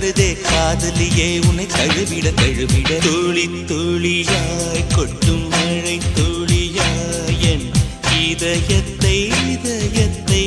வருதே காதலியே உன்னை தழுவிட தழுவிட துளி துளியாய் கொட்டும் மழை துளியாய் என் இதயத்தை இதயத்தை